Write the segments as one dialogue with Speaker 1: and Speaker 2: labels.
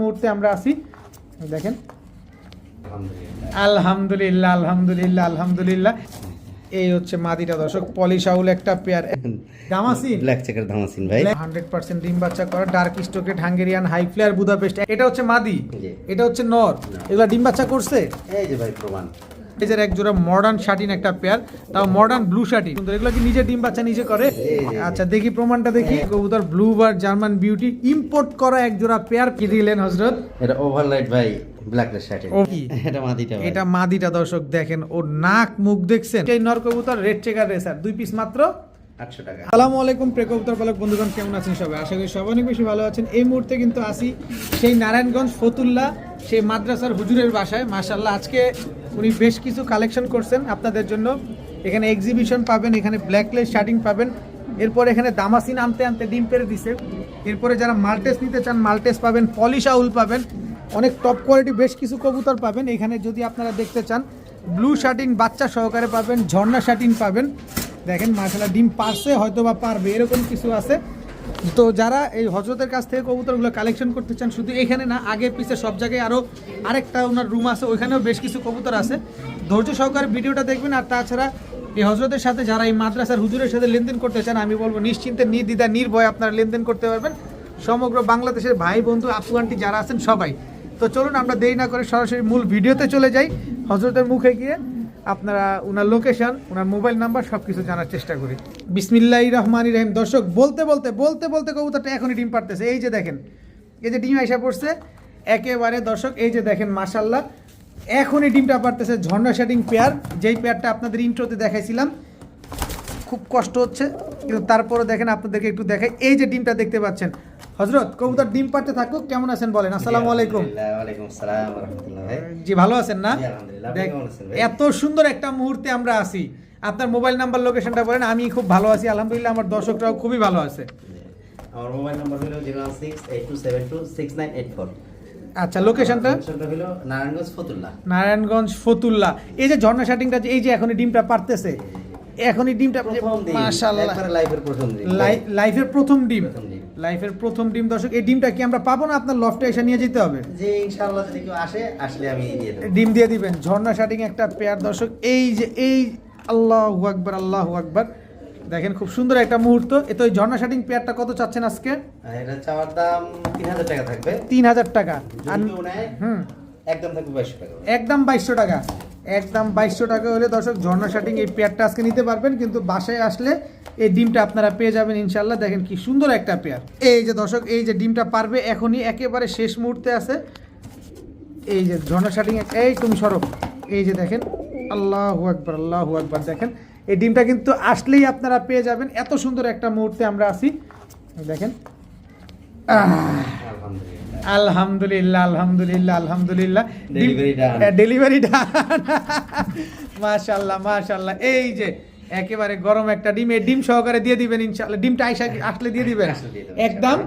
Speaker 1: মুহূর্তে আমরা আছি। দেখেন আলহামদুলিল্লাহ আলহামদুলিল্লাহ আলহামদুলিল্লাহ। এই হচ্ছে মাদিটা দর্শক, পলিশাউল একটা pair, Damascene
Speaker 2: black checker Damascene ভাই,
Speaker 1: 100% ডিম বাচ্চা করা, ডার্ক স্টকেট, হাঙ্গেরিয়ান হাই ফ্লেয়ার, বুদাপেস্ট। এটা হচ্ছে মাদি, এটা হচ্ছে নর। এগুলা ডিম বাচ্চা করছে,
Speaker 2: এই যে ভাই প্রমাণ।
Speaker 1: এর এক জোড়া মডার্ন শাটিন একটা পেয়ার, তাও মডার্ন ব্লু শাটিন। সুন্দর। এগুলো কি নিজে ডিম বাচ্চা নিজে করে? আচ্ছা দেখি প্রমাণটা দেখি। কবুতর ব্লু বার জার্মান বিউটি ইম্পোর্ট করা এক জোড়া পেয়ার। কি দিলেন হযরত?
Speaker 2: এটা ওভারলাইট ভাই, ব্ল্যাকলেস শাটিন। এটা মাদিটা ভাই,
Speaker 1: এটা মাদিটা দর্শক। দেখেন ওর নাক মুখ দেখছেন। এই নর কবুতর রেড চেকার রেসার, 2 পিস মাত্র
Speaker 2: 800 টাকা।
Speaker 1: আসসালামু আলাইকুম প্রিয় কবুতর পালক বন্ধুগণ, কেমন আছেন সবাই? আশা করি সবাই অনেক বেশি ভালো আছেন। এই মুহূর্তে কিন্তু আসি সেই নারায়ণগঞ্জ ফতুল্লা, সেই মাদ্রাসার হুজুরের বাসায়। মাশাআল্লাহ, আজকে উনি বেশ কিছু কালেকশন করছেন আপনাদের জন্য। এখানে এক্সিবিশন পাবেন, এখানে ব্ল্যাকলেস শার্টিং পাবেন, এরপর এখানে দামাসিন আনতে আনতে ডিম পেরে দিছে। এরপরে যারা মাল্টেস নিতে চান মাল্টেস পাবেন, পলিশাউল পাবেন, অনেক টপ কোয়ালিটি বেশ কিছু কবুতর পাবেন। এখানে যদি আপনারা দেখতে চান ব্লু শার্টিং বাচ্চা সহকারে পাবেন, ঝর্ণা শার্টিং পাবেন। দেখেন মাশাআল্লাহ, ডিম পারছে হয়তো বা পারবে, এরকম কিছু আছে। তো যারা এই হযরতের কাছ থেকে কবুতরগুলো কালেকশন করতে চান, শুধু এখানে না, আগে পিছে সব জায়গায় আরও আরেকটা ওনার রুম আছে, ওইখানেও বেশ কিছু কবুতর আছে। ধৈর্য সহকারে ভিডিওটা দেখবেন। আর তাছাড়া এই হযরতের সাথে যারা এই মাদ্রাসার হুজুরের সাথে লেনদেন করতে চান, আমি বলবো নিশ্চিন্তে নির্দ্বিধা নির্ভয়ে আপনারা লেনদেন করতে পারবেন। সমগ্র বাংলাদেশের ভাই বন্ধু আপু আন্টি যারা আছেন সবাই। তো চলুন আমরা দেরি না করে সরাসরি মূল ভিডিওতে চলে যাই। হযরতের মুখে গিয়ে আপনারা ওনার লোকেশন, ওনার মোবাইল নাম্বার সব কিছু জানার চেষ্টা করি। বিসমিল্লাহির রহমানির রহিম। দর্শক বলতে বলতে বলতে বলতে কবুতরটা এখনই ডিম পারতেছে। এই যে দেখেন, এই যে ডিম আইসা পড়ছে একেবারে। দর্শক এই যে দেখেন মাশাআল্লাহ, এখনই ডিমটা পারতেছে। ঝর্ণা শার্টিং পেয়ার, যেই পেয়ারটা আপনাদের ইন্ট্রোতে দেখাইছিলাম। খুব কষ্ট হচ্ছে কিন্তু তারপরে দেখেন আপনাদেরকে একটু দেখাই। এই যে ডিমটা দেখতে পাচ্ছেন হযরত, কবুতর ডিম পারতে থাকুক। কেমন আছেন বলেন? আসসালামু আলাইকুম।
Speaker 2: ওয়ালাইকুম আসসালাম ওয়া রাহমাতুল্লাহ ভাই।
Speaker 1: জি ভালো আছেন না?
Speaker 2: জি আলহামদুলিল্লাহ। আপনি কেমন আছেন ভাই?
Speaker 1: এত সুন্দর একটা মুহূর্তে আমরা আছি। আপনার মোবাইল নাম্বার লোকেশনটা বলেন। আমি খুব ভালো আছি আলহামদুলিল্লাহ, আমার দর্শকরাও খুবই ভালো আছে।
Speaker 2: আমার মোবাইল নাম্বার হলো 01682726984।
Speaker 1: আচ্ছা লোকেশনটা?
Speaker 2: লোকেশনটা হলো নারায়ণগঞ্জ ফতুল্লা।
Speaker 1: নারায়ণগঞ্জ ফতুল্লা। এই যে ঝর্ণা শার্টিংটা, এই যে এখনই ডিমটা পারতেছে, এখনই ডিমটা মাশাআল্লাহ,
Speaker 2: একবারে লাইভের প্রথম ডিম।
Speaker 1: লাইফের প্রথম ডিম, লাইফের প্রথম ডিম। দর্শক এই ডিমটা কি আমরা পাবো না আপনার লফটে এসে নিয়ে যেতে হবে?
Speaker 2: জি ইনশাআল্লাহ, যদি কেউ আসলে আমি দিয়ে দেব।
Speaker 1: ডিম দিয়ে দিবেন। ঝর্ণা শার্টিং একটা পেয়ার দর্শক। এই যে এই আল্লাহু আকবার আল্লাহু আকবার। দেখেন খুব সুন্দর একটা মুহূর্ত। তো এই ঝর্ণা শার্টিং পেয়ারটা কত চাচ্ছেন আজকে?
Speaker 2: এটা চাওয়ার দাম 3000 টাকা থাকবে।
Speaker 1: 3000 টাকা।
Speaker 2: যদি কেউ নেয় একদম থাকবে 2200 টাকা।
Speaker 1: একদম 2200 টাকা। একদম 2200 টাকা হলে দর্শক ঝর্ণা শার্টিং এই পেয়ারটা আজকে নিতে পারবেন। কিন্তু বাসায় আসলে এই ডিমটা আপনারা পেয়ে যাবেন ইনশাল্লাহ। দেখেন কি সুন্দর একটা পেয়ার। এই যে দর্শক, এই যে ডিমটা পারবে এখনই, একেবারে শেষ মুহূর্তে আছে। এই যে ঝর্ণা শার্টিং, এই তুমি সরব। এই যে দেখেন আল্লাহু আকবার আল্লাহু আকবার। দেখেন এই ডিমটা কিন্তু আসলেই আপনারা পেয়ে যাবেন। এত সুন্দর একটা মুহূর্তে আমরা আছি। দেখেন আলহামদুলিল্লাহ আলহামদুলিল্লাহ আলহামদুলিল্লাহ। ডেলিভারি ডান। মাশাআল্লাহ মাশাআল্লাহ। এই যে একেবারে গরম একটা ডিম, এই ডিম সহকারে দিয়ে দিবেন ইনশাআল্লাহ। ডিমটা আসলে দিয়ে দিবেন একদম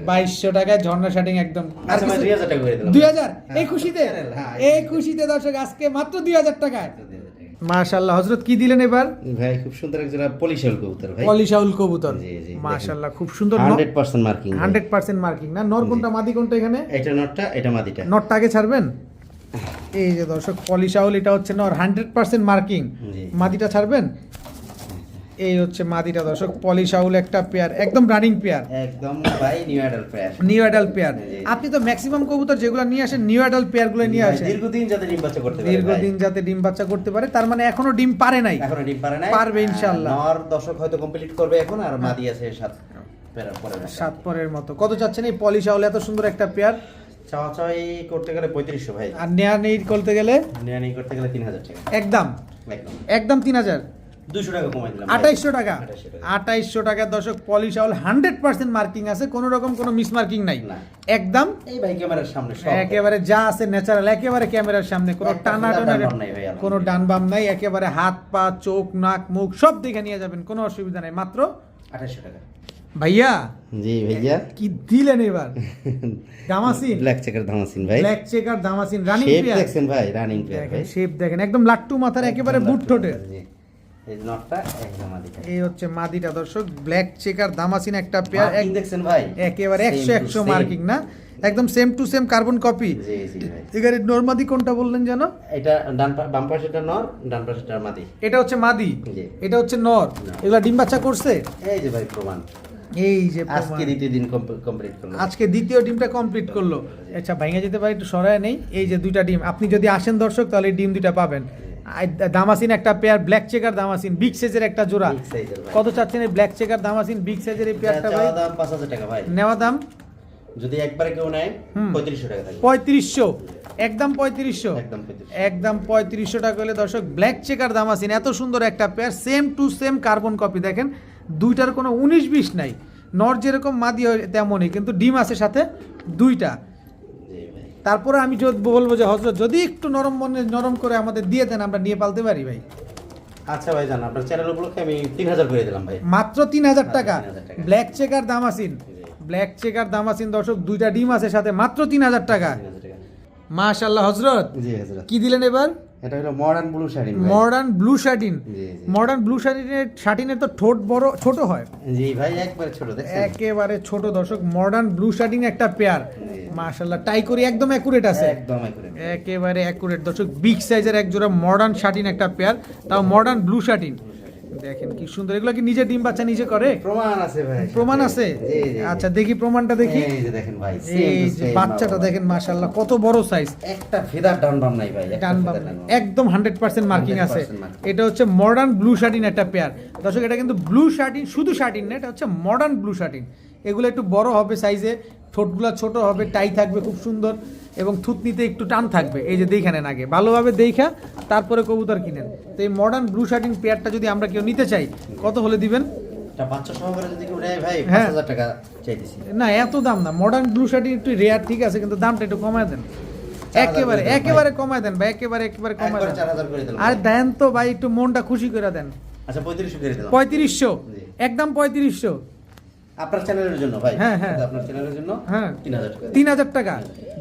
Speaker 1: 2200 টাকায় ঝর্ণা শার্টিং একদম।
Speaker 2: আচ্ছা 2000 টাকা করে দিলাম।
Speaker 1: 2000 এই খুশিতে, এই খুশিতে দর্শক আজকে মাত্র 2000 টাকায়। মাশাআল্লাহ। হযরত কি দিলেন এবার?
Speaker 2: ভাই খুব সুন্দর এক জোড়া পলিশাউল কবুতর ভাই।
Speaker 1: পলিশাউল কবুতর।
Speaker 2: জি জি
Speaker 1: মাশাআল্লাহ খুব সুন্দর।
Speaker 2: 100% মার্কিং।
Speaker 1: 100% মার্কিং না? নর কোনটা মাদি কোনটা এখানে?
Speaker 2: এটা নরটা, এটা মাদিটা।
Speaker 1: নরটা আগে ছাড়বেন। এই যে দর্শক পলিশাউল, এটা হচ্ছে নর, 100% মার্কিং। মাদিটা ছাড়বেন। এই হচ্ছে মাদিটা দর্শক, পলিশাউল একটা পেয়ার, একদম রানিং পেয়ার,
Speaker 2: একদম ভাই new adult pair.
Speaker 1: New adult pair. আপনি তো ম্যাক্সিমাম কবুতর যেগুলো নিয়ে আসেন নিউ অ্যাডাল্ট পেয়ারগুলো নিয়ে আসেন,
Speaker 2: দীর্ঘদিন যাতে ডিম বাচ্চা করতে পারে।
Speaker 1: দীর্ঘদিন যাতে ডিম বাচ্চা করতে পারে। তার মানে এখনো ডিম পারে নাই?
Speaker 2: এখনো ডিম পারে নাই,
Speaker 1: পারবে ইনশাআল্লাহ।
Speaker 2: নর দর্শক হয়তো কমপ্লিট করবে এখন, আর মাদি আছে 7
Speaker 1: পরের মতো। কত চাচ্ছেন এই পলিশাউল এত সুন্দর একটা পেয়ার?
Speaker 2: চাওয়াই করতে গেলে 3500 ভাই।
Speaker 1: আর নেয়া নেই করতে গেলে?
Speaker 2: নেয়া নেই করতে গেলে 3000 টাকা।
Speaker 1: একদম একদম 3000।
Speaker 2: 200 টাকা কমাই দিলাম।
Speaker 1: 2800 টাকা। 2800 টাকা দর্শক, পলিশাউল 100% মার্কিং আছে, কোনো রকম কোনো মিস মার্কিং নাই একদম।
Speaker 2: এই ভাই ক্যামেরার সামনে সব
Speaker 1: একেবারে যা আছে ন্যাচারাল, একেবারে ক্যামেরার সামনে, কোনো টানা টানা কোনো ডান বাম নাই, একেবারে হাত পা চোখ নাক মুখ সব দেখে নিয়ে যাবেন, কোনো অসুবিধা নাই। মাত্র
Speaker 2: 2800 টাকা।
Speaker 1: ভাইয়া
Speaker 2: জি ভাইয়া
Speaker 1: কি দিলেন এবার? দামাসিন,
Speaker 2: ব্ল্যাক চেকার দামাসিন ভাই,
Speaker 1: black checker দামাসিন running
Speaker 2: shape
Speaker 1: pair.
Speaker 2: দেখছেন ভাই, রানিং পেয়ার ভাই।
Speaker 1: শেপ দেখেন একদম লাট্টু মাথার, একেবারে বুট ঠোঁটে।
Speaker 2: এই নটটা একদম মাদিটা।
Speaker 1: এই হচ্ছে মাদিটা দর্শক, ব্ল্যাক চেকার দামাসিন একটা পেয়ার,
Speaker 2: মার্কিং দেখছেন ভাই,
Speaker 1: একেবারে
Speaker 2: Same to
Speaker 1: 100
Speaker 2: same।
Speaker 1: মার্কিং না, একদম same to same carbon copy.
Speaker 2: জি জি ভাই।
Speaker 1: এগারে নরমাদি কোনটা বললেন জানো?
Speaker 2: এটা বাম পাশেটা নর, ডান পাশেটা মাদি।
Speaker 1: এটা হচ্ছে মাদি,
Speaker 2: জি।
Speaker 1: এটা হচ্ছে নর। এগুলা ডিম বাচ্চা করছে?
Speaker 2: এই যে ভাই প্রমাণ,
Speaker 1: এই যে
Speaker 2: আজকে
Speaker 1: প্রমাণ।
Speaker 2: দ্বিতীয় দিন কমপ্লিট করলো।
Speaker 1: আজকে দ্বিতীয় ডিমটা কমপ্লিট করলো। আচ্ছা ভাঙা যেতে পারে, একটু সরায় নেই। এই যে দুইটা ডিম, আপনি যদি আসেন দর্শক তাহলে এই ডিম দুইটা পাবেন। দামাসিন একটা পেয়ার, ব্ল্যাক চেকার দামাসিন, বিগ সাইজের একটা জোড়া।
Speaker 2: Big size এর ভাই।
Speaker 1: কত চাচ্ছেন এই ব্ল্যাক চেকার দামাসিন বিগ সাইজের এই পেয়ারটা ভাই?
Speaker 2: চাওয়া দাম 5000 টাকা ভাই।
Speaker 1: নেওয়া দাম
Speaker 2: যদি একবারে কেউ নেয়
Speaker 1: হুম।
Speaker 2: 3500 টাকা থাকবে।
Speaker 1: 3500, একদম 3500,
Speaker 2: একদম 3500।
Speaker 1: একদম 3500 টাকা হলে দর্শক ব্ল্যাক চেকার দামাসিন এত সুন্দর একটা pair, same to same carbon copy. দেখেন দুইটার কোনো 19-20 নাই, নর যেরকম মাদি হয় তেমনই, কিন্তু ডিম আছে সাথে দুইটা।
Speaker 2: জি ভাই।
Speaker 1: তারপরে আমি বলবো যে হজরত যদি একটু নরম মনে নরম করে আমাদের দিয়ে দেন, আমরা নিয়ে পালতে পারি ভাই।
Speaker 2: আচ্ছা ভাই জান, আপনার চ্যানেল উপলক্ষে আমি 3000 করে দিলাম ভাই।
Speaker 1: মাত্র 3000 টাকা,
Speaker 2: 3000 টাকা।
Speaker 1: ব্ল্যাক চেকার দামাসিন, ব্ল্যাক চেকার দামাসিন দর্শক, দুইটা ডিম আছে সাথে, মাত্র 3000 টাকা।
Speaker 2: 3000 টাকা।
Speaker 1: মাশাআল্লাহ হজরত,
Speaker 2: জি হযরত।
Speaker 1: কি দিলেন এবার?
Speaker 2: এটা হলো মডার্ন ব্লু শাড়ি ভাই।
Speaker 1: Modern blue satin.
Speaker 2: জি, জি।
Speaker 1: মডার্ন ব্লু শার্টিনের তো ঠোঁট বড় ছোট হয়,
Speaker 2: জি ভাই একবারে ছোট দেখছেন।
Speaker 1: একেবারে ছোট দর্শক। মডার্ন ব্লু শার্টিন একটা পেয়ার, মাশাআল্লাহ টাই করি একদম অ্যাকুরেট আছে,
Speaker 2: একদম একুরেট।
Speaker 1: একেবারে অ্যাকুরেট দর্শক। বিগ সাইজের এক জোড়া মডার্ন শার্টিন একটা পেয়ার, তাও মডার্ন ব্লু শার্টিন। দেখেন কি সুন্দর, এগুলো কি নিজে ডিম বাচ্চা নিজে করে?
Speaker 2: প্রমাণ আছে ভাই।
Speaker 1: প্রমাণ আছে?
Speaker 2: জি জি।
Speaker 1: আচ্ছা দেখি প্রমাণটা দেখি।
Speaker 2: এই যে দেখেন ভাই,
Speaker 1: এই যে বাচ্চাটা দেখেন মাশাআল্লাহ কত বড় সাইজ,
Speaker 2: একটা ফেদার ডান বাম নাই ভাই, একটা
Speaker 1: ডান বাম
Speaker 2: ফেদার নাই।
Speaker 1: একদম 100% মার্কিং আছে।
Speaker 2: 100% marking।
Speaker 1: এটা হচ্ছে মডার্ন ব্লু শার্টিন একটা পেয়ার দর্শক। এটা কিন্তু ব্লু শার্টিন, শুধু শার্টিন না, এটা হচ্ছে মডার্ন ব্লু শার্টিন। এগুলো একটু বড় হবে সাইজে, ঠোঁটগুলো ছোট হবে, টাই থাকবে খুব সুন্দর, এবং থুতনিতে একটু টান থাকবে। এই যে দেখে নেন আগে ভালোভাবে দেখা, তারপরে কবুতর কিনেন। তো এই মডার্ন ব্লু শার্টিন পেয়ারটা যদি আমরা কেউ নিতে চাই, কত হলে দিবেন?
Speaker 2: এটা বাচ্চা সহকারে যদি কেউ নেয় ভাই
Speaker 1: হ্যাঁ।
Speaker 2: 5000 টাকা চাইতেছি।
Speaker 1: না এত দাম না, মডার্ন ব্লু শার্টিন একটু রেয়ার ঠিক আছে, কিন্তু দামটা একটু কমায় দেন।
Speaker 2: 4000
Speaker 1: একেবারে
Speaker 2: করে দেন
Speaker 1: একেবারে
Speaker 2: ভাই।
Speaker 1: কমায় দেন ভাই, একেবারে কমায়
Speaker 2: একবার
Speaker 1: দেন।
Speaker 2: 4000 করে দিলাম।
Speaker 1: আর দেন তো ভাই, একটু মনটা খুশি করে দেন।
Speaker 2: আচ্ছা 3500 করে দিলাম।
Speaker 1: 3500,
Speaker 2: জি।
Speaker 1: একদম 3500।
Speaker 2: আপনার চ্যানেলের জন্য ভাই।
Speaker 1: হ্যাঁ, হ্যাঁ।
Speaker 2: এটা আপনার চ্যানেলের জন্য
Speaker 1: হ্যাঁ
Speaker 2: 3000 টাকা।
Speaker 1: 3000 টাকা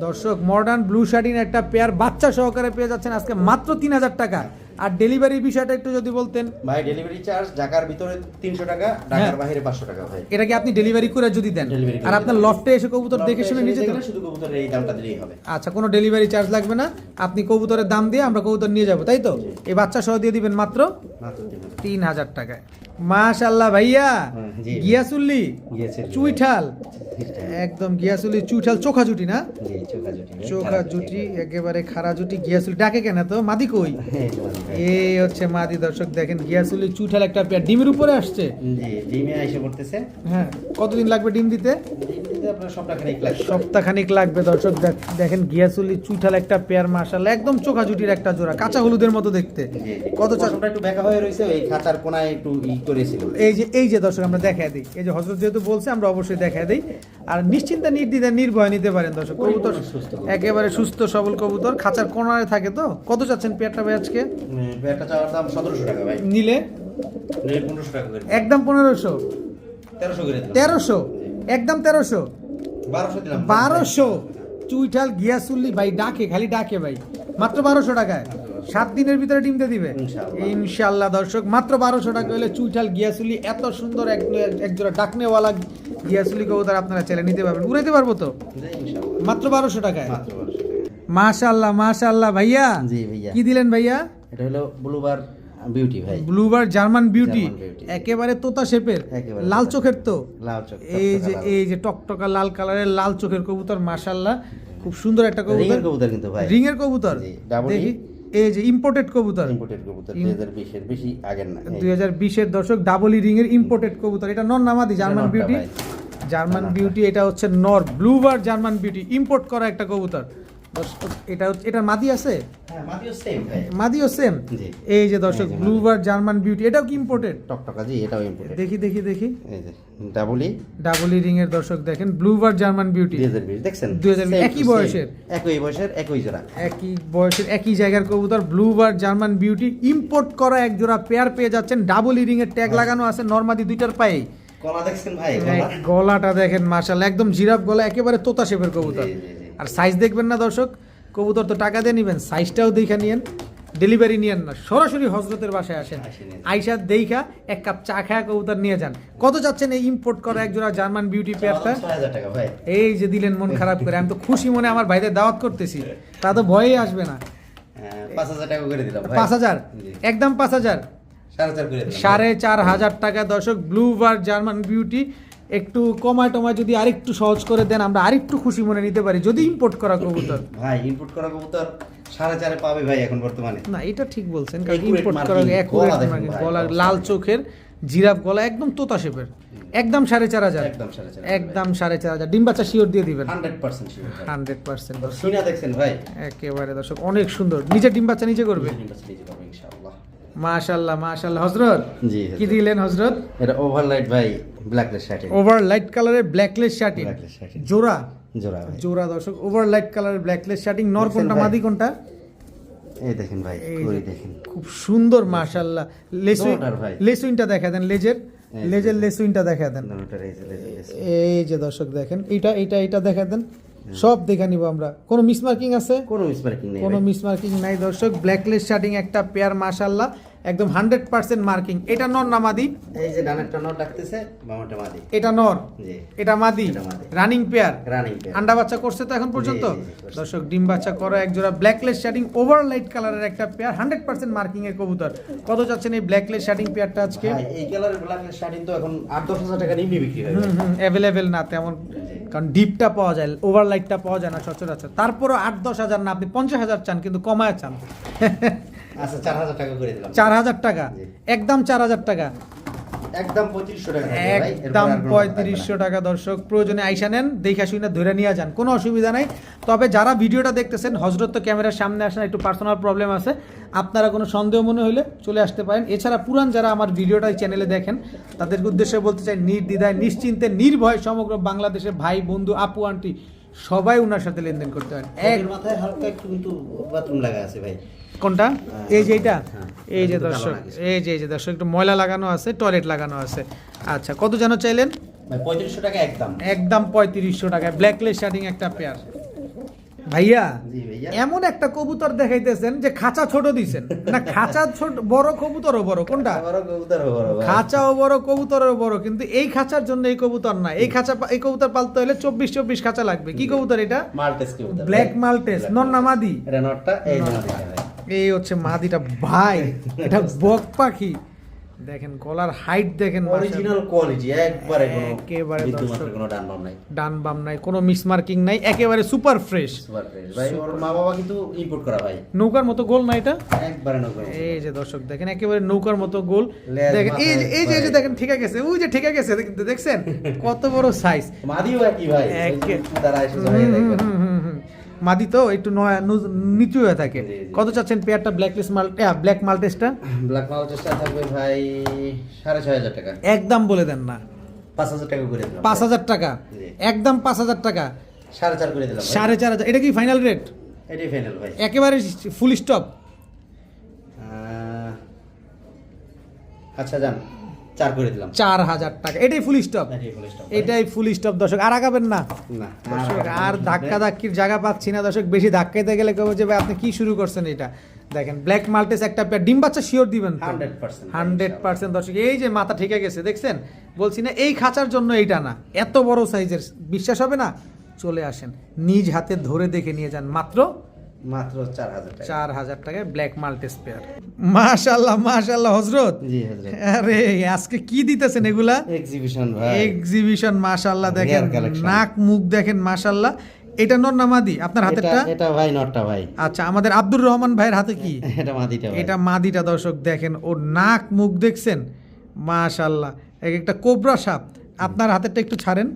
Speaker 1: দর্শক। মডার্ন ব্লু শার্টিন একটা পেয়ার বাচ্চা সহকারে পেয়ে যাচ্ছেন আজকে মাত্র 3000 টাকা। আর ডেলিভারির বিষয়টা একটু যদি বলতেন।
Speaker 2: ভাই ডেলিভারি চার্জ ঢাকার ভিতরে 300 টাকা,
Speaker 1: হ্যাঁ।
Speaker 2: ঢাকার বাইরে 500 টাকা ভাই।
Speaker 1: এটা কি আপনি ডেলিভারি করে যদি দেন,
Speaker 2: Delivery করে
Speaker 1: আর আপনার
Speaker 2: দিতে
Speaker 1: লফটে এসে কবুতর দেখে শুনে নিজে দেন?
Speaker 2: শুধু কবুতরের এই দামটা দিলেই হবে।
Speaker 1: আচ্ছা, কোনো ডেলিভারি চার্জ লাগবে না, আপনি কবুতরের দাম দিয়ে আমরা কবুতর নিয়ে যাব, তাই তো? এই বাচ্চা সহ দিয়ে দিবেন মাত্র
Speaker 2: মাত্র 3000।
Speaker 1: 3000 টাকায়। মাশাআল্লাহ ভাইয়া,
Speaker 2: জি।
Speaker 1: গিয়াসুল্লি
Speaker 2: গিয়েছে
Speaker 1: চুইঠাল, একদম গিয়াসুলি চুইঠাল, চোখা জুটি না?
Speaker 2: জি চোখা জুটি ভাই।
Speaker 1: চোখা জুটি, একেবারে খাড়া জুটি। গিয়াসুলি ডাকে কেন তো? মাদি কই?
Speaker 2: এই যে মাদি ভাই।
Speaker 1: এই হচ্ছে মাদি দর্শক। দেখেন গিয়াসুলি চুইঠাল একটা পেয়ার, ডিমের উপরে আসছে।
Speaker 2: জি ডিমে আইসা করতেছে।
Speaker 1: হ্যাঁ, কতদিন লাগবে ডিম দিতে?
Speaker 2: ডিম দিতে আপনার সপ্তাহখানেক লাগবে।
Speaker 1: সপ্তাহখানিক লাগবে দর্শক। দেখেন গিয়াসুলি চুইঠাল একটা পেয়ার, মাশাআল্লাহ একদম চোখা জুটির একটা জোড়া, কাঁচা হলুদের মতো দেখতে।
Speaker 2: জি, জি।
Speaker 1: কত চান?
Speaker 2: পশমটা একটু বেঁকা হয়ে রয়েছে, ওই খাঁচার কোনায় একটু করেছিল।
Speaker 1: এই যে দর্শক আমরা দেখায় দিই, এই যে হযরত যেহেতু বলছে আমরা অবশ্যই দেখায় দিই। আর নিশ্চিন্তে নির্দ্বিধায় নির্ভয় নিতে পারেন দর্শক। কবুতর
Speaker 2: সুস্থ।
Speaker 1: একেবারে সুস্থ সবল কবুতর, খাঁচার কোনায় থাকে। তো কত চাচ্ছেন পেয়ারটা ভাই আজকে?
Speaker 2: একটা চাওয়ার দাম 1700 টাকা ভাই।
Speaker 1: নিলে
Speaker 2: নিলে 1500 টাকা করে দিলাম।
Speaker 1: একদম 1500,
Speaker 2: 1300 করে দিলাম।
Speaker 1: 1300, একদম 1300,
Speaker 2: 1200 দিলাম।
Speaker 1: 1200। চুইঠাল গিয়াসুল্লি ভাই ডাকে, খালি ডাকে ভাই, মাত্র 1200 টাকায় 7 দিনের ভিতরে ডিম দিয়ে দিবে
Speaker 2: ইনশাআল্লাহ।
Speaker 1: ইনশাআল্লাহ দর্শক। মাত্র 1200 টাকা হলে চুইঠাল গিয়াসুলি এত সুন্দর একজোড়া ডাকনেওয়ালা গিয়াসুলি কবুতর আপনারা চাইলে নিতে পারবেন। উড়াইতে পারবো তো
Speaker 2: জি ইনশাআল্লাহ।
Speaker 1: মাত্র 1200 টাকায়।
Speaker 2: মাত্র 1200 টাকা।
Speaker 1: মাশাআল্লাহ মাশাআল্লাহ ভাইয়া।
Speaker 2: জি ভাইয়া।
Speaker 1: কি দিলেন ভাইয়া?
Speaker 2: এটা হলো ব্লুবার বিউটি ভাই।
Speaker 1: ব্লুবার জার্মান বিউটি,
Speaker 2: জার্মান বিউটি।
Speaker 1: একেবারে তোতা শেপের,
Speaker 2: একেবারে
Speaker 1: লাল
Speaker 2: তোতা।
Speaker 1: চোখের তো।
Speaker 2: লাল চোখ।
Speaker 1: এই যে টকটকা লাল কালারের লাল চোখের কবুতর, মাশাআল্লাহ খুব সুন্দর একটা কবুতর।
Speaker 2: রিংয়ের কবুতর কিন্তু ভাই।
Speaker 1: রিং এর কবুতর।
Speaker 2: জি, ডাবল
Speaker 1: দেখি এই যে ইম্পোর্টেড কবুতর,
Speaker 2: ইম্পোর্টেড কবুতর 2020 এর বেশি আগের না।
Speaker 1: 2020 এর দর্শক ডাবল রিং এর ইম্পোর্টেড কবুতর। এটা নর নামাদি জার্মান
Speaker 2: নরটা
Speaker 1: বিউটি,
Speaker 2: ভাই।
Speaker 1: German beauty. এটা হচ্ছে নর ব্লুবার জার্মান বিউটি, ইম্পোর্ট করা একটা কবুতর দর্শক। এটার মাদি আছে?
Speaker 2: হ্যাঁ মাদিও সেম ভাই।
Speaker 1: মাদিও সেম।
Speaker 2: জি।
Speaker 1: এই যে দর্শক
Speaker 2: এই যে মাদি।
Speaker 1: ব্লুবার জার্মান বিউটি, এটাও কি ইম্পোর্টেড?
Speaker 2: টকটকা জি, এটাও ইম্পোর্টেড।
Speaker 1: দেখি
Speaker 2: এই যে ডাবলি
Speaker 1: ডাবল রিং এর দর্শক দেখেন ব্লুবার জার্মান বিউটি
Speaker 2: 2020 দেখছেন?
Speaker 1: 2020
Speaker 2: Same
Speaker 1: একই
Speaker 2: to same।
Speaker 1: বয়সের।
Speaker 2: একই বয়সের একই জোড়া।
Speaker 1: একই বয়সের একই জায়গার কবুতর, ব্লুবার জার্মান বিউটি, ইম্পোর্ট করা এক জোড়া পেয়ার পেয়ে যাচ্ছেন। ডাবল রিং এর ট্যাগ লাগানো আছে নরমাদি দুইটার পায়ে।
Speaker 2: কলা দেখছেন ভাই? কলা।
Speaker 1: গলাটা দেখেন মাশাআল্লাহ একদম জিরাফ গলা, একেবারে তোতা শেপের কবুতর।
Speaker 2: জি, জি, জি।
Speaker 1: আর সাইজ দেখবেন না দর্শক, কবুতর তো টাকা দিয়ে নিবেন, সাইজটাও দেখে নিয়েন। ডেলিভারি নিয়েন না, সরাসরি হজরতের বাসায় আসেন,
Speaker 2: আসেন।
Speaker 1: আইসা দেইখা এক কাপ চা খায়া কবুতর নিয়ে যান। কত যাচ্ছেন এই ইম্পোর্ট করা একজোড়া জার্মান বিউটি পেয়ারটা?
Speaker 2: 6000 টাকা ভাই।
Speaker 1: এই যে দিলেন মন খারাপ করে, আমি তো খুশি মনে আমার ভাইদের দাওয়াত করতেছি, তা তো ভয়ই আসবে না।
Speaker 2: 5000 টাকা করে দিলাম ভাই।
Speaker 1: 5000
Speaker 2: জি।
Speaker 1: একদম 5000,
Speaker 2: 4500 করে দিলাম।
Speaker 1: 4500 টাকা দর্শক। ব্লু বার জার্মান বিউটি, একটু কমায় টমায় যদি আরেকটু সহজ করে দেন আমরা আরেকটু খুশি মনে নিতে পারি, যদি ইম্পোর্ট করা কবুতর।
Speaker 2: ভাই ইনপুট করা কবুতর 4.5 পাবে ভাই এখন বর্তমানে।
Speaker 1: না এটা ঠিক বলছেন, কারণ
Speaker 2: Accurate
Speaker 1: ইম্পোর্ট করা
Speaker 2: marking,
Speaker 1: অ্যাকুরেট
Speaker 2: গলা দেখুন
Speaker 1: মার্কিং,
Speaker 2: ভাই,
Speaker 1: গলা
Speaker 2: গলা
Speaker 1: লাল চোখের, জিরাফ গলা, একদম তোতা শেপের, একদম 4500,
Speaker 2: একদম 4.5
Speaker 1: একদম 4500। ডিম বাচ্চা শিওর দিয়ে দিবেন
Speaker 2: 100% শিওর ভাই।
Speaker 1: 100% দর্শক।
Speaker 2: সিনা দেখছেন ভাই?
Speaker 1: একেবারে দর্শক অনেক সুন্দর, নিজে ডিম বাচ্চা নিজে করবে।
Speaker 2: নিজে পাবে ইনশাআল্লাহ।
Speaker 1: মাশাআল্লাহ মাশাআল্লাহ। হযরত
Speaker 2: জি
Speaker 1: কি দিলেন হযরত?
Speaker 2: এটা ওভারলাইট ভাই, ব্ল্যাকলেস শার্টিং।
Speaker 1: ওভার লাইট কালারের ব্ল্যাকলেস শার্টিং,
Speaker 2: ব্ল্যাকলেস শার্টিং
Speaker 1: জোড়া
Speaker 2: জোড়া ভাই।
Speaker 1: জোড়া দর্শক, ওভার লাইট কালারের ব্ল্যাকলেস শার্টিং। নর
Speaker 2: দেখছেন
Speaker 1: কোনটা
Speaker 2: ভাই?
Speaker 1: মাদি কোনটা?
Speaker 2: এই দেখেন ভাই,
Speaker 1: এই
Speaker 2: কই
Speaker 1: যে,
Speaker 2: দেখেন।
Speaker 1: খুব সুন্দর মাশাআল্লাহ।
Speaker 2: জোড়াটার ভাই।
Speaker 1: লেসুইনটা দেখা দেন, লেজের
Speaker 2: এই
Speaker 1: লেজের লেসুইনটা দেখা দেন।
Speaker 2: দুটোর এই যে লেজের।
Speaker 1: এই যে দর্শক দেখেন, এটা দেখা দেন, সব দেখা নিব আমরা। কোনো মিসমার্কিং আছে?
Speaker 2: কোনো মিসমার্কিং নেই
Speaker 1: কোনো
Speaker 2: ভাই।
Speaker 1: মিসমার্কিং নাই দর্শক। ব্ল্যাকলেস শার্টিং একটা পেয়ার মাশাআল্লাহ, একদম 100% মার্কিং। এটা নর না মাদি?
Speaker 2: এই যে ডানেরটা নর ডাকতেছে, বামাটা মাদি।
Speaker 1: এটা নর,
Speaker 2: জি।
Speaker 1: এটা মাদি,
Speaker 2: এটা মাদি।
Speaker 1: Running pair.
Speaker 2: Running pair.
Speaker 1: আন্ডা বাচ্চা করছে তো এখন পর্যন্ত?
Speaker 2: জি, জি, করছে।
Speaker 1: দর্শক ডিম বাচ্চা করা এক জোড়া ব্ল্যাকলেস শার্টিং ওভার লাইট কালারের একটা পেয়ার, 100% মার্কিং এর কবুতর। কত যাচ্ছেন এই ব্ল্যাকলেস শার্টিং পেয়ারটা আজকে?
Speaker 2: ভাই এই কালারের ব্ল্যাকলেস শার্টিং তো এখন 8-10 টাকা নিম্নে বিক্রি হয় ভাই।
Speaker 1: অ্যাভেলেবেল না তেমন, কারণ ডিপটা পাওয়া যায়, ওভার লাইটটা পাওয়া যায় না সচরাচর। তারপরও 8-10 না, আপনি 50,000 চান কিন্তু কমায় চান।
Speaker 2: আচ্ছা 4000 টাকা করে দিলাম।
Speaker 1: 4000 টাকা,
Speaker 2: জি।
Speaker 1: একদম 4000 টাকা,
Speaker 2: একদম 2500 টাকা থাকবে ভাই। এরপর
Speaker 1: একদম
Speaker 2: আর কোনো কথা থাকবে না।
Speaker 1: 3500 টাকা দর্শক। প্রয়োজনে আইসা নেন, দেখা শুনে ধরে নিয়ে যান, কোনো অসুবিধা নাই। তবে যারা ভিডিওটা দেখতেছেন, হজরত তো ক্যামেরার সামনে আসেন, একটু পার্সোনাল প্রবলেম আছে, আপনারা কোনো সন্দেহ মনে হলে চলে আসতে পারেন। এছাড়া পুরান যারা আমার ভিডিওটা এই চ্যানেলে দেখেন, তাদেরকে উদ্দেশ্যে বলতে চাই, নির্দ্বিধায় নিশ্চিন্তে নির্ভয় সমগ্র বাংলাদেশে ভাই বন্ধু আপু আন্টি সবাই উনার সাথে লেনদেন করতে পারেন।
Speaker 2: এর মাথায় হালকা একটু কিন্তু বাথরুম লাগা আছে ভাই।
Speaker 1: কোনটা? এই যে এইটা,
Speaker 2: হ্যাঁ,
Speaker 1: এই যে
Speaker 2: একটু কালো
Speaker 1: দর্শক,
Speaker 2: লাগছে।
Speaker 1: এই যে দর্শক, একটু ময়লা লাগানো আছে, টয়লেট লাগানো আছে। আচ্ছা কত যেন চাইলেন?
Speaker 2: ভাই 3500 টাকা একদম।
Speaker 1: একদম 3500 টাকায় ব্ল্যাকলেস শার্টিং একটা পেয়ার। ভাইয়া
Speaker 2: জি ভাইয়া।
Speaker 1: এমন একটা কবুতর দেখাইতেছেন যে খাঁচা ছোট দিছেন না, খাঁচা ছোট, বড় কবুতরও বড়, কোনটা?
Speaker 2: বড় কবুতর বড় ভাই।
Speaker 1: খাঁচাও বড় কবুতরও বড়, কিন্তু এই খাঁচার জন্য এই কবুতর না। এই কবুতর পালতে হলে 24 খাঁচা লাগবে। কি কবুতর এটা?
Speaker 2: মাল্টেস কবুতর।
Speaker 1: ব্ল্যাক মাল্টেস, নর না মাদি?
Speaker 2: এটা নটটা, এই যে মাদিটা ভাই।
Speaker 1: এই হচ্ছে মাদিটা ভাই, এটা বক পাখি। দেখেন গলার হাইট দেখেন,
Speaker 2: অরিজিনাল কোয়ালিটি, একবারে কোনো
Speaker 1: একেবারে
Speaker 2: বিদ্যুতের
Speaker 1: দর্শক।
Speaker 2: কোনো ডান বাম নাই।
Speaker 1: ডান বাম নাই, কোনো মিসমার্কিং নাই, একেবারে সুপার ফ্রেশ।
Speaker 2: সুপার ফ্রেশ ভাই। ওর মা বাবা কিন্তু ইম্পোর্ট করা ভাই।
Speaker 1: নৌকার মতো গোল না এটা?
Speaker 2: একবারে নকল।
Speaker 1: এই যে দর্শক দেখেন, একেবারে নৌকার মতো গোল।
Speaker 2: লেজ
Speaker 1: দেখেন এই যে
Speaker 2: মাথায়
Speaker 1: এই যে এই যে
Speaker 2: ভাই।
Speaker 1: দেখেন ঠিকা গেছে, ওই যে ঠিকা গেছে, কিন্তু দেখছেন কত বড় সাইজ।
Speaker 2: মাদিও একই ভাই।
Speaker 1: একে-
Speaker 2: তারা এসে জড়িয়ে দেখবেন।
Speaker 1: মাদি তো একটু নিচু হয়ে থাকে।
Speaker 2: জি, জি।
Speaker 1: কত চাচ্ছেন পেয়ারটা ব্ল্যাক মাল্টেসটা?
Speaker 2: ব্ল্যাক মাল্টেসটা থাকবে ভাই 6500 টাকা।
Speaker 1: একদম বলে দেন না।
Speaker 2: 5000 টাকা করে দিলাম।
Speaker 1: 5000 টাকা,
Speaker 2: জি।
Speaker 1: একদম 5000 টাকা,
Speaker 2: 4.5 করে দিলাম ভাই।
Speaker 1: 4500। এটা কি ফাইনাল রেট?
Speaker 2: এটাই ফাইনাল ভাই।
Speaker 1: একেবারে ফুল স্টপ?
Speaker 2: আচ্ছা যান, 4 করে দিলাম।
Speaker 1: 4000 টাকা, এটাই ফুল স্টপ?
Speaker 2: এটাই full stop ভাই।
Speaker 1: এটাই ফুল স্টপ দর্শক। আর আগাবেন না
Speaker 2: না,
Speaker 1: দর্শক, আর ধাক্কা ধাক্কির জায়গা পাচ্ছি না দর্শক। বেশি ধাক্কাইতে গেলে কেউ যে ভাই আপনি কি শুরু করছেন এটা। দেখেন ব্ল্যাক মাল্টেস একটা পেয়ার, ডিম বাচ্চা শিওর দিবেন তো?
Speaker 2: 100%।
Speaker 1: 100% দর্শক। এই যে মাথা ঠিকে গেছে দেখছেন, বলছি না এই খাঁচার জন্য এইটা না, এত বড় সাইজের। বিশ্বাস হবে না? চলে আসেন, নিজ হাতে ধরে দেখে নিয়ে যান। মাত্র
Speaker 2: মাত্র 4000 টাকা।
Speaker 1: 4000 টাকায় ব্ল্যাক মাল্টেস পেয়ার। মাশাআল্লাহ মাশাআল্লাহ হযরত।
Speaker 2: জি হযরত।
Speaker 1: আরে আজকে কি দিতেছেন এগুলা?
Speaker 2: এক্সিবিশন ভাই।
Speaker 1: এক্সিবিশন মাশাআল্লাহ। দেখেন
Speaker 2: Rare collection।
Speaker 1: নাক মুখ দেখেন মাশাআল্লাহ। এটা নর না মাদি আপনার হাতেরটা?
Speaker 2: এটা ভাই নটটা ভাই।
Speaker 1: আচ্ছা, আমাদের আব্দুর রহমান ভাইয়ের হাতে কি?
Speaker 2: এটা মাদিটা ভাই।
Speaker 1: এটা মাদিটা দর্শক। দেখেন ওর নাক মুখ দেখছেন মাশাআল্লাহ, এক একটা কোবরা সাপ। আপনার হাতেরটা একটু ছাড়েন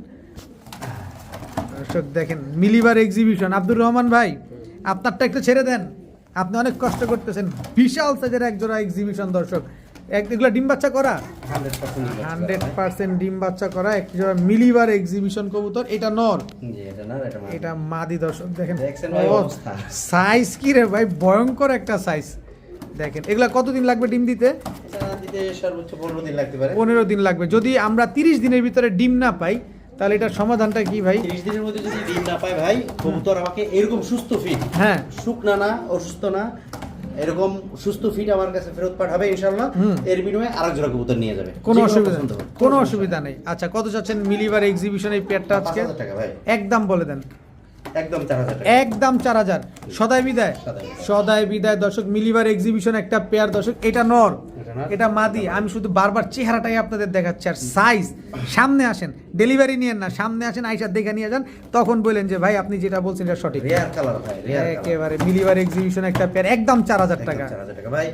Speaker 1: দর্শক। দেখেন মিলিবার এক্সিবিশন। আব্দুর রহমান ভাই আপনারটা একটু ছেড়ে দেন, আপনি অনেক কষ্ট করতেছেন। বিশাল সাইজের এক জোড়া এক্সিবিশন দর্শক। এগুলো ডিম বাচ্চা করা? 100% ডিম বাচ্চা করা এক জোড়া মিলিবার এক্সিবিশন কবুতর। এটা নর,
Speaker 2: জি এটা না, এটা মাদি।
Speaker 1: এটা মাদি দর্শক। দেখেন
Speaker 2: দেখছেন ভাই অবস্থা।
Speaker 1: সাইজ কি রে ভাই, ভয়ঙ্কর একটা সাইজ। দেখেন এগুলা কতদিন লাগবে ডিম দিতে?
Speaker 2: এটা দিতে সর্বোচ্চ 15 দিন লাগতে পারে।
Speaker 1: 15 দিন লাগবে। যদি আমরা 30 দিনের ভিতরে ডিম না পাই, তাহলে এটার সমাধানটা কি ভাই?
Speaker 2: 30 দিনের মধ্যে যদি ডিম না পায় ভাই, কবুতর আমাকে এরকম সুস্থ ফিট,
Speaker 1: হ্যাঁ,
Speaker 2: শুকনা না, অসুস্থ না, এরকম সুস্থ ফিট আমার কাছে ফেরত পাঠাবে ইনশাআল্লাহ। এর বিনিময়ে আরেক জোড়া কবুতর নিয়ে যাবে,
Speaker 1: কোনো
Speaker 2: যেগুলো
Speaker 1: অসুবিধা
Speaker 2: পছন্দ হবে।
Speaker 1: কোনো অসুবিধা নেই। আচ্ছা, কত চাচ্ছেন মিলিবার এক্সিবিশন এই পেয়ারটা আজকে?
Speaker 2: 5000 টাকা ভাই,
Speaker 1: একদম বলে দেন,
Speaker 2: একদম 4000 টাকা।
Speaker 1: একদম 4000। সদাই বিদায়,
Speaker 2: সদাই বিদায়।
Speaker 1: সদাই বিদায় দর্শক। মিলিবার এক্সিবিশন একটা পেয়ার দর্শক, এটা নর
Speaker 2: এটা নর।
Speaker 1: এটা মাদি। আমি শুধু বারবার চেহারাটাই আপনাদের দেখাচ্ছি আর সাইজ। সামনে আসেন, ডেলিভারি নিয়েন না, সামনে আসেন, আইসা দেখে নিয়ে যান, তখন বলেন যে ভাই আপনি যেটা বলছেন এটা সঠিক।
Speaker 2: রেয়ার কালার ভাই, রেয়ার কালার।
Speaker 1: একেবারে মিলিবার এক্সিবিশন একটা পেয়ার, একদম 4000 টাকা।
Speaker 2: 4000 টাকা ভাই।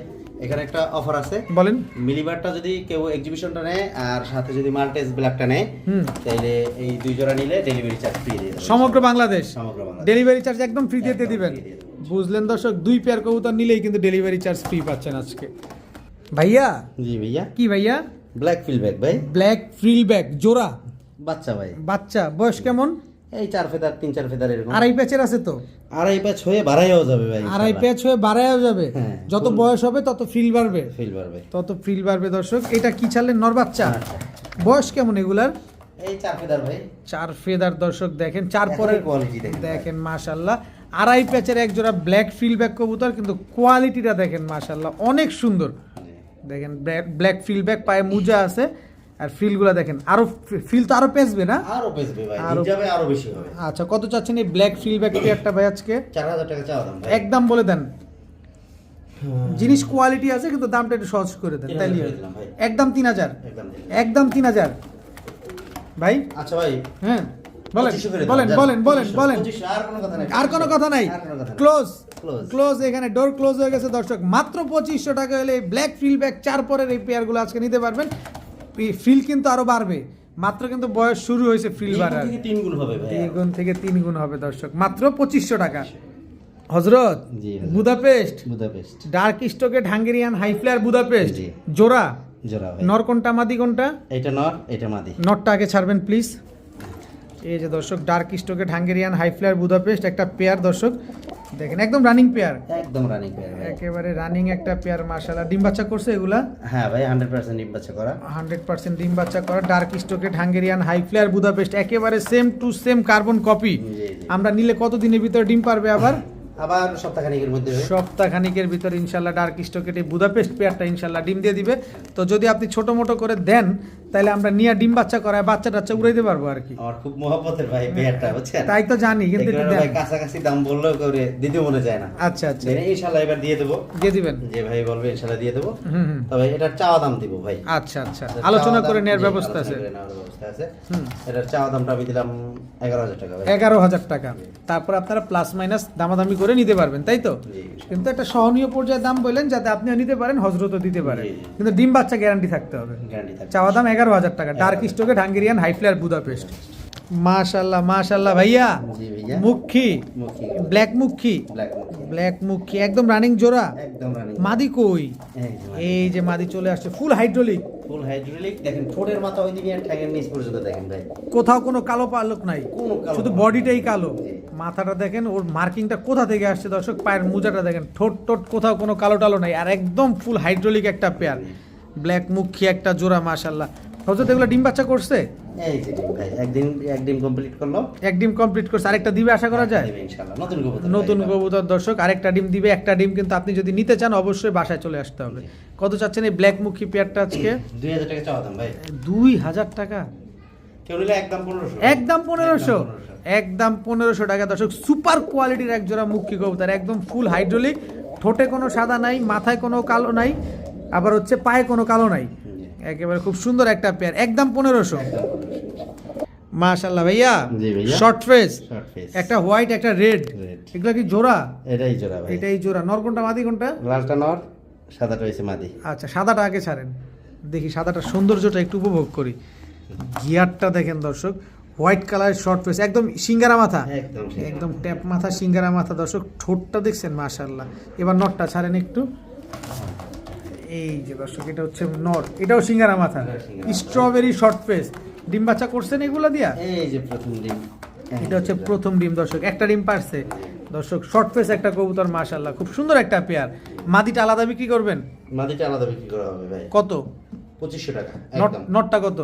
Speaker 2: এখানে একটা অফার আছে,
Speaker 1: বলেন।
Speaker 2: মিলিবারটা যদি কেউ এক্সিবিশনটা নেয় আর সাথে যদি মাল্টেস ব্ল্যাকটা নেয়,
Speaker 1: হুম।
Speaker 2: তাহলে এই দুই জোড়া নিলে ডেলিভারি চার্জ ফ্রি দিয়ে দেব।
Speaker 1: সমগ্র বাংলাদেশ
Speaker 2: সমগ্র বাংলাদেশ
Speaker 1: ডেলিভারি চার্জ একদম ফ্রি দিয়ে
Speaker 2: একদম
Speaker 1: দিবেন।
Speaker 2: free দিয়ে দেব।
Speaker 1: বুঝলেন দর্শক, 2 পেয়ার কবুতর নিলেই কিন্তু ডেলিভারি চার্জ ফ্রি পাচ্ছেন আজকে। ভাইয়া
Speaker 2: জি ভাইয়া,
Speaker 1: কি ভাইয়া?
Speaker 2: ব্ল্যাক ফিলব্যাক ভাই,
Speaker 1: ব্ল্যাক ফ্রিল ব্যাক জোড়া
Speaker 2: বাচ্চা ভাই।
Speaker 1: বাচ্চা, বয়স কেমন?
Speaker 2: এই 4 ফেদার 3-4 ফেদার এরকম।
Speaker 1: আড়াই প্যাচের আছে তো?
Speaker 2: আড়াই প্যাচ হয়ে বাড়াইও যাবে ভাই,
Speaker 1: আড়াই প্যাচ হয়ে বাড়ায়ও যাবে।
Speaker 2: হ্যাঁ,
Speaker 1: যত
Speaker 2: full-
Speaker 1: বয়স হবে তত ফিল বাড়বে,
Speaker 2: ফিল বাড়বে।
Speaker 1: তত ফিল বাড়বে দর্শক। এটা কি ছাড়লেন? নর বাচ্চা। বয়স কেমন এগুলার?
Speaker 2: এই 4 ফেদার ভাই,
Speaker 1: 4 ফেদার দর্শক। দেখেন 4
Speaker 2: এখনই
Speaker 1: পরের
Speaker 2: quality দেখেন ভাই।
Speaker 1: দেখেন মাশাআল্লাহ। আড়াই প্যাচের এক জোড়া ব্ল্যাক ফিল ব্যাক কবুতর, কিন্তু কোয়ালিটিটা দেখেন মাশাআল্লাহ অনেক সুন্দর। দেখেন ব্ল্যাক ফিল ব্যাক, পায়ে মুজা আছে, আর ফিলগুলো দেখেন আরো ফিল তো আরো পেঁচবে না?
Speaker 2: আরো পেছবে ভাই,
Speaker 1: আরো-
Speaker 2: দিন যাবে আরো বেশি হবে।
Speaker 1: আচ্ছা, কত চাচ্ছেন এই ব্ল্যাক ফিল ব্যাক পেয়ারটা ভাই আজকে?
Speaker 2: 4000 টাকা চাওয়া দাম ভাই।
Speaker 1: একদম বলে দেন। জিনিস কোয়ালিটি আছে কিন্তু দামটা একটু সহজ করে দেন,
Speaker 2: 3000
Speaker 1: তাইলে
Speaker 2: করে
Speaker 1: হয়।
Speaker 2: দিলাম ভাই।
Speaker 1: একদম 3000।
Speaker 2: একদম দিন।
Speaker 1: একদম 3000 ভাই।
Speaker 2: আচ্ছা ভাই,
Speaker 1: হ্যাঁ বলেন
Speaker 2: 2500 করে দিলাম,
Speaker 1: বলেন
Speaker 2: যান।
Speaker 1: বলেন বলেন
Speaker 2: 2500,
Speaker 1: বলেন।
Speaker 2: 2500, আর কোনো কথা নাই।
Speaker 1: আর কোনো কথা নাই,
Speaker 2: আর কোনো কথা নাই।
Speaker 1: Close
Speaker 2: Close.
Speaker 1: ক্লোজ। এখানে ডোর ক্লোজ হয়ে গেছে দর্শক। মাত্র 2500 টাকা হলে এই ব্ল্যাক ফিল ব্যাক 4 পরের এই পেয়ারগুলো আজকে নিতে পারবেন। ফিল কিন্তু আরো বাড়বে, মাত্র কিন্তু বয়স শুরু হয়েছে ফিল
Speaker 2: দ্বিগুণ
Speaker 1: বাড়ার।
Speaker 2: থেকে 3 গুণ হবে ভাই।
Speaker 1: 2 গুণ থেকে 3 গুণ হবে দর্শক, মাত্র 2500 টাকা। হযরত
Speaker 2: জি, হযরত।
Speaker 1: বুদাপেস্ট
Speaker 2: বুদাপেস্ট
Speaker 1: ডার্ক স্টকেট হাঙ্গেরিয়ান হাই ফ্লায়ার বুদাপেস্ট
Speaker 2: জি।
Speaker 1: জোড়া।
Speaker 2: জোড়া ভাই।
Speaker 1: নর কোনটা মাদি কোনটা?
Speaker 2: এটা নর, এটা মাদি।
Speaker 1: নটটা আগে ছাড়বেন প্লিজ। এই যে দর্শক ডার্ক স্টকেট হাঙ্গেরিয়ান হাই ফ্লায়ার বুদাপেস্ট একটা পেয়ার দর্শক, দেখেন একদম রানিং পেয়ার,
Speaker 2: একদম রানিং পেয়ার ভাই।
Speaker 1: একেবারে রানিং একটা পেয়ার মাশাআল্লাহ। ডিম বাচ্চা করছে এগুলা?
Speaker 2: হ্যাঁ ভাই, 100% ডিম বাচ্চা করা।
Speaker 1: 100% ডিম বাচ্চা করা ডার্ক স্টকেট হাঙ্গেরিয়ান হাই ফ্লায়ার বুদাপেস্ট, একেবারে same to same carbon copy.
Speaker 2: জি, জি।
Speaker 1: আমরা নিলে কত দিনের ভিতরে ডিম পারবে আবার?
Speaker 2: আবার সপ্তাহখানেকের মধ্যে হবে।
Speaker 1: সপ্তাহখানিকের ভিতরে ইনশাল্লাহ ডার্ক স্টকেট এই বুদাপেস্ট পেয়ারটা ইনশাল্লাহ ডিম দিয়ে দিবে। তো যদি আপনি ছোট মোটো করে দেন তাহলে আমরা নিয়ে ডিম বাচ্চা করায় বাচ্চা টাচ্চা উড়াইতে পারবো আর কি।
Speaker 2: আমার খুব মহব্বতের ভাই পেয়ারটা, বুঝছেন?
Speaker 1: তাই তো জানি, কিন্তু একটু
Speaker 2: এগুলো
Speaker 1: দেন।
Speaker 2: ভাই কাছাকাছি দাম বললেও করে দিতে মনে যায় না।
Speaker 1: আচ্ছা আচ্ছা,
Speaker 2: দেন ইনশাআল্লাহ এবার দিয়ে দেবো,
Speaker 1: দিয়ে দিবেন।
Speaker 2: যে ভাই বলবে ইনশাআল্লাহ দিয়ে দেবো।
Speaker 1: হুম হুম।
Speaker 2: তবে এটার চাওয়া দাম দিব ভাই।
Speaker 1: আচ্ছা আচ্ছা, আলোচনা করে নেওয়ার
Speaker 2: জি,
Speaker 1: ব্যবস্থা
Speaker 2: আলোচনা
Speaker 1: আছে।
Speaker 2: করে নেওয়ার ব্যবস্থা আছে।
Speaker 1: হুম।
Speaker 2: এটার চাওয়া দামটা আমি দিলাম 11000 টাকা ভাই।
Speaker 1: 11000 টাকা। তারপর আপনারা প্লাস মাইনাস দামাদামি করে নিতে পারবেন, তাই তো?
Speaker 2: জি।
Speaker 1: কিন্তু একটা সহনীয় পর্যায়ে দাম বললেন যাতে আপনিও নিতে পারেন, হজরতও দিতে পারেন,
Speaker 2: জি, জি।
Speaker 1: কিন্তু ডিম বাচ্চা গ্যারান্টি থাকতে হবে।
Speaker 2: গ্যারান্টি থাকবে।
Speaker 1: চাওয়া দাম 11000 টাকা ডার্ক স্টকেট হাঙ্গেরিয়ান হাই ফ্লায়ার বুদাপেস্ট। মাশাআল্লাহ মাশাআল্লাহ ভাইয়া।
Speaker 2: জি ভাইয়া।
Speaker 1: মুখী
Speaker 2: মুখী।
Speaker 1: ব্ল্যাক মুখী,
Speaker 2: ব্ল্যাক মুখী।
Speaker 1: ব্ল্যাক মুখী একদম রানিং জোড়া।
Speaker 2: একদম রানিং।
Speaker 1: মাদি কই?
Speaker 2: এই যে মাদি।
Speaker 1: এই যে মাদি চলে আসছে, ফুল হাইড্রোলিক,
Speaker 2: ফুল হাইড্রোলিক। দেখেন ঠোঁটের মাথা ওই দিকে ঠ্যাঙের নিচ পর্যন্ত দেখেন ভাই।
Speaker 1: কোথাও কোনো কালো পালক নাই,
Speaker 2: কোনো কালো
Speaker 1: শুধু
Speaker 2: পালক
Speaker 1: বডিটাই
Speaker 2: নাই।
Speaker 1: কালো।
Speaker 2: জি।
Speaker 1: মাথাটা দেখেন, ওর মার্কিংটা কোথা থেকে আসছে দর্শক, পায়ের মুজাটা দেখেন, ঠোঁট টোট কোথাও কোনো কালো টালো নাই, আর একদম ফুল হাইড্রোলিক একটা পেয়ার ব্ল্যাক মুখী একটা জোড়া মাশাআল্লাহ। হজরত এগুলো ডিম বাচ্চা করছে?
Speaker 2: এই যে ডিম ভাই, এক ডিম কমপ্লিট করলো।
Speaker 1: এক ডিম কমপ্লিট করছে, আরেকটা দিবে আশা করা যায়?
Speaker 2: দিবে ইনশাআল্লাহ। নতুন কবুতর
Speaker 1: নতুন
Speaker 2: ভাই।
Speaker 1: কবুতর দর্শক, আরেকটা ডিম দিবে। একটা ডিম কিন্তু আপনি যদি নিতে চান অবশ্যই বাসায় চলে আসতে হবে। কত চাচ্ছেন এই ব্ল্যাক মুখী পেয়ারটা আজকে?
Speaker 2: 2000 টাকা চাওয়া দাম ভাই।
Speaker 1: 2000 টাকা।
Speaker 2: কেউ নিলে একদম 1500।
Speaker 1: একদম 1500। একদম 1500 টাকা দর্শক। সুপার কোয়ালিটির এক জোড়া মুখী কবুতর, একদম ফুল হাইড্রোলিক, ঠোঁটে কোনো সাদা নাই, মাথায় কোনো কালো নাই, আবার হচ্ছে পায়ে কোনো কালো নাই, একেবারে খুব সুন্দর একটা পেয়ার, একদম 1500। মাশাআল্লাহ ভাইয়া।
Speaker 2: জি ভাইয়া।
Speaker 1: Short face,
Speaker 2: short face.
Speaker 1: একটা হোয়াইট একটা রেড,
Speaker 2: Red।
Speaker 1: এগুলা কি জোড়া?
Speaker 2: এটাই জোড়া ভাই।
Speaker 1: এটাই জোড়া। নর কোনটা মাদি কোনটা?
Speaker 2: লালটা নর, সাদাটা হইছে মাদি।
Speaker 1: আচ্ছা, সাদাটা আগে ছাড়েন, দেখি সাদাটা সৌন্দর্যটা একটু উপভোগ করি। গিয়ারটা দেখেন দর্শক, হোয়াইট কালারের শর্ট ফেস, একদম সিঙ্গারা মাথা,
Speaker 2: একদম
Speaker 1: একদম ট্যাপ মাথা, সিঙ্গারা মাথা দর্শক। ঠোঁটটা দেখছেন মাশাআল্লাহ। এবার নটটা ছাড়েন একটু। এই যে দর্শক, এটা হচ্ছে নর, এটাও সিঙ্গারা মাথা,
Speaker 2: এটাও সিঙ্গারা মাথা।
Speaker 1: Strawberry short face. ডিম বাচ্চা করছেন এগুলা দিয়া?
Speaker 2: এই যে প্রথম ডিম।
Speaker 1: এটা হচ্ছে প্রথম ডিম দর্শক, একটা ডিম পারছে দর্শক। শর্ট ফেস একটা কবুতর মাশাআল্লাহ, খুব সুন্দর একটা পেয়ার। মাদিটা আলাদা বিক্রি করবেন?
Speaker 2: মাদিটা আলাদা বিক্রি করা হবে ভাই।
Speaker 1: কত?
Speaker 2: 2500 টাকা
Speaker 1: নট
Speaker 2: একদম।
Speaker 1: নটটা কত?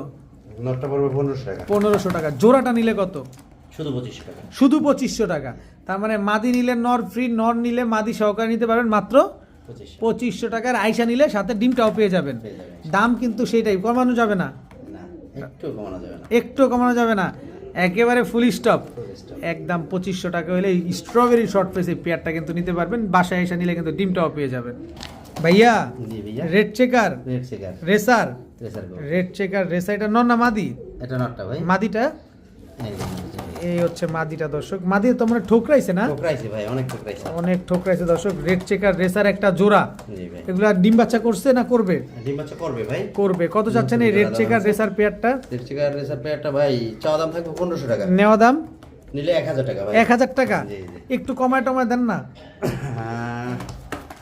Speaker 2: নটটা পড়বে 1500 টাকা।
Speaker 1: 1500 টাকা। জোড়াটা নিলে কত?
Speaker 2: শুধু 2500 টাকা।
Speaker 1: শুধু 2500 টাকা। তার মানে মাদি নিলে নর ফ্রি, নর নিলে মাদি সহকারে নিতে পারবেন মাত্র 2500 টাকার আইসা নিলে সাথে ডিমটাও পেয়ে যাবেন। দাম কিন্তু সেটাই, কমানো যাবে না,
Speaker 2: না একটু কমানো যাবে না,
Speaker 1: একটু কমানো যাবে না, একেবারে ফুল স্টপ। একদম 2500 টাকা হলে স্ট্রবেরি শর্ট ফেস এই পেয়ারটা কিন্তু নিতে পারবেন। বাসায় এসে নিলে কিন্তু ডিমটাও পেয়ে যাবেন। ভাইয়া
Speaker 2: জি ভাইয়া,
Speaker 1: red checker
Speaker 2: red checker
Speaker 1: racer,
Speaker 2: racer go,
Speaker 1: red checker racer, এটা নর না মাদি?
Speaker 2: এটা নটটা ভাই,
Speaker 1: মাদিটা,
Speaker 2: এই যে,
Speaker 1: এই হচ্ছে মাদিটা দর্শক। মাদি তো মানে ঠোকরাইছে না,
Speaker 2: ঠোকরাইছে ভাই, অনেক ঠোকরাইছে,
Speaker 1: অনেক ঠোকরাইছে দর্শক। রেড চেকার রেসার একটা জোড়া,
Speaker 2: জি ভাই।
Speaker 1: এগুলা ডিম বাচ্চা করছে না করবে?
Speaker 2: ডিম বাচ্চা করবে ভাই,
Speaker 1: করবে। কত চাচ্ছেন এই রেড চেকার রেসার পেয়ারটা?
Speaker 2: রেড চেকার রেসার পেয়ারটা ভাই চাওয়া দাম থাকবে 1500 টাকা,
Speaker 1: নেওয়া দাম
Speaker 2: নিলে 1000 টাকা ভাই।
Speaker 1: 1000 টাকা?
Speaker 2: জি, জি।
Speaker 1: একটু কমায় টমায় দেন না।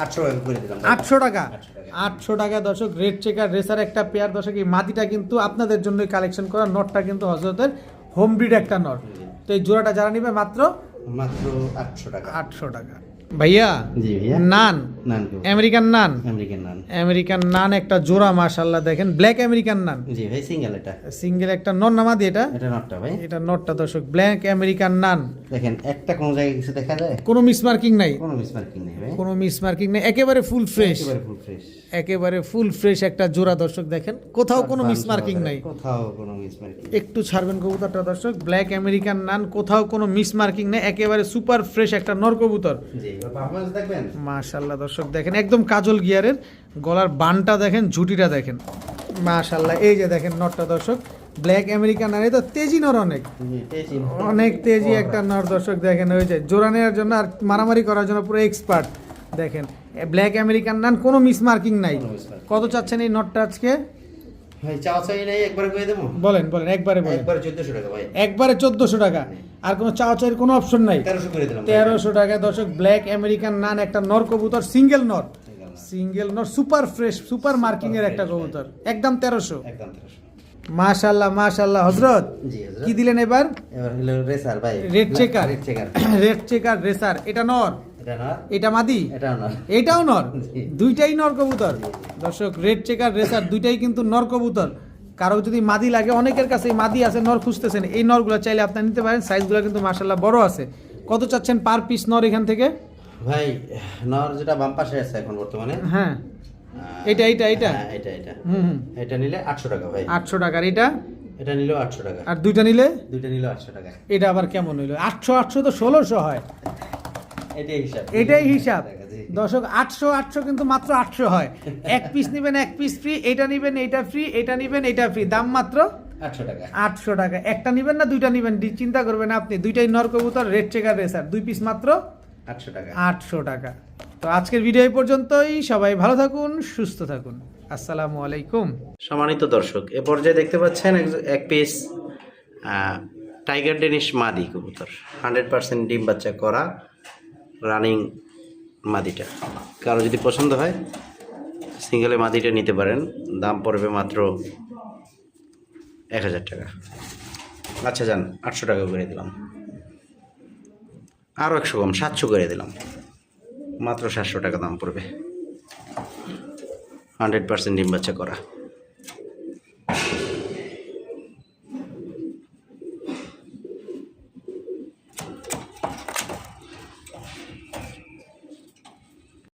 Speaker 2: 800 টাকা করে দিলাম ভাই।
Speaker 1: 800 টাকা,
Speaker 2: 800 টাকা।
Speaker 1: 800 টাকা দর্শক। রেড চেকার রেসার একটা পেয়ার দর্শক। এই মাদিটা কিন্তু আপনাদের জন্যই কালেকশন করা, নটটা কিন্তু হযরতের হোম ব্রিড একটা নট। তো এই জোড়াটা যারা নিবে মাত্র
Speaker 2: মাত্র 800 টাকা।
Speaker 1: 800 টাকা। ভাইয়া
Speaker 2: জি ভাইয়া,
Speaker 1: নান,
Speaker 2: নান গো,
Speaker 1: আমেরিকান নান,
Speaker 2: আমেরিকান নান,
Speaker 1: আমেরিকান নান একটা জোড়া মাশাআল্লাহ দেখেন, ব্ল্যাক আমেরিকান নান।
Speaker 2: জি ভাই, সিঙ্গেল এটা,
Speaker 1: সিঙ্গেল একটা নর না মাদি এটা?
Speaker 2: এটা নটটা ভাই।
Speaker 1: এটা নটটা দর্শক, ব্ল্যাক আমেরিকান নান।
Speaker 2: দেখেন একটা কোন জায়গায় কিছু দেখা যায়?
Speaker 1: কোনো মিসমার্কিং নাই,
Speaker 2: কোনো মিসমার্কিং নেই ভাই,
Speaker 1: কোনো মিসমার্কিং নেই, একেবারে ফুল ফ্রেশ,
Speaker 2: একেবারে ফুল ফ্রেশ,
Speaker 1: একেবারে ফুল ফ্রেশ একটা জোড়া দর্শক দেখেন, কোথাও কোনো মিসমার্কিং নাই।
Speaker 2: কোথাও কোনো মিসমার্কিং,
Speaker 1: একটু ছাড়বেন কবুতরটা দর্শক, ব্ল্যাক আমেরিকান নান, কোথাও কোনো মিসমার্কিং নেই, একেবারে সুপার ফ্রেশ একটা নর কবুতর।
Speaker 2: জি পারফরম্যান্স দেখবেন,
Speaker 1: মাশাআল্লাহ দর্শক দেখেন, একদম কাজল গিয়ারের, গলার বানটা দেখেন, ঝুটিটা দেখেন, মাশাআল্লাহ। এই যে দেখেন নরটা দর্শক, ব্ল্যাক আমেরিকান নান, এটা তেজি নর, অনেক
Speaker 2: জি তেজি,
Speaker 1: অনেক তেজি একটা নর দর্শক দেখেন। ওই যে জোড়া নেওয়ার জন্য আর মারামারি করার জন্য পুরো এক্সপার্ট দেখেন। ব্ল্যাক আমেরিকান নান, কোনো মিসমার্কিং নাই।
Speaker 2: কোনো mismarking।
Speaker 1: কত চাচ্ছেন এই নটটা আজকে?
Speaker 2: ভাই চাওয়া চাই নাই, একবারে কই দেবো,
Speaker 1: বলেন বলেন, একবারে বলেন।
Speaker 2: একবারে 1400 টাকা ভাই,
Speaker 1: একবারে 1400 টাকা, আর কোনো চাওয়া চাইয়ের কোনো অপশন নাই।
Speaker 2: 1300 করে দিলাম ভাই।
Speaker 1: 1300 টাকা দর্শক, ব্ল্যাক আমেরিকান নান একটা নর কবুতর, সিঙ্গেল নর, সিঙ্গেল নর, সুপার ফ্রেশ, সুপার মার্কিং এর একটা কবুতর, একদম 1300।
Speaker 2: একদম 1300।
Speaker 1: মাশাআল্লাহ মাশাআল্লাহ। হযরত
Speaker 2: জি হযরত,
Speaker 1: কি দিলেন এবার?
Speaker 2: এবার হলো রেসার ভাই,
Speaker 1: red checker,
Speaker 2: red checker,
Speaker 1: red checker racer, এটা নর,
Speaker 2: এটা না,
Speaker 1: এটা মাদি,
Speaker 2: এটাও না,
Speaker 1: এটাও নর,
Speaker 2: জি।
Speaker 1: দুইটাই নর কবুতর দর্শক। রেড চেকার রেসার দুইটাই কিন্তু নর কবুতর। কারো যদি মাদি লাগে, অনেকের কাছে মাদি আছে, নর খুঁজতেছেন, এই নরগুলো চাইলে আপনি নিতে পারেন। সাইজগুলো কিন্তু মাশাআল্লাহ বড় আছে। কত চাচ্ছেন পার পিস নর এখান থেকে?
Speaker 2: ভাই নর যেটা বাম পাশে আছে এখন বর্তমানে,
Speaker 1: হ্যাঁ এটা এটা এটা,
Speaker 2: হ্যাঁ, এটা
Speaker 1: হুম,
Speaker 2: এটা নিলে 800 টাকা ভাই,
Speaker 1: 800 টাকার এটা,
Speaker 2: এটা নিলেও 800 টাকা,
Speaker 1: আর দুইটা নিলে
Speaker 2: দুইটা নিলেও 800 টাকা,
Speaker 1: এটা আবার কেমন হইলো? 800 800 তো 1600 হয়,
Speaker 2: এটাই হিসাব,
Speaker 1: এটাই হিসাব
Speaker 2: জি।
Speaker 1: দর্শক। 800 800 কিন্তু মাত্র 800 হয়। এক পিস নেবেন এক পিস ফ্রি, এটা নেবেন এটা ফ্রি, এটা নেবেন এটা ফ্রি, দাম মাত্র
Speaker 2: 800 টাকা,
Speaker 1: 800 টাকা। একটা নেবেন না দুইটা নেবেন, চিন্তা করবেন আপনি। দুইটাই নর কবুতর, রেড চেকার রেসার, দুই পিস মাত্র
Speaker 2: 800 টাকা।
Speaker 1: 800 টাকা। তো আজকের ভিডিও এই পর্যন্তই, সবাই ভালো থাকুন, সুস্থ থাকুন, আসসালামু আলাইকুম।
Speaker 2: সম্মানিত দর্শক, এ পর্যায়ে দেখতে পাচ্ছেন এক পিস টাইগার ডেনিশ মাদি কবুতর, 100% ডিম বাচ্চা করা রানিং মাদিটা। কারো যদি পছন্দ হয় সিঙ্গেলে মাদিটা নিতে পারেন, দাম পড়বে মাত্র 1000 টাকা। আচ্ছা যান, 800 টাকা করে দিলাম, আরও 100 কম, 700 করে দিলাম, মাত্র 700 টাকা দাম পড়বে, 100% ডিম বাচ্চা করা।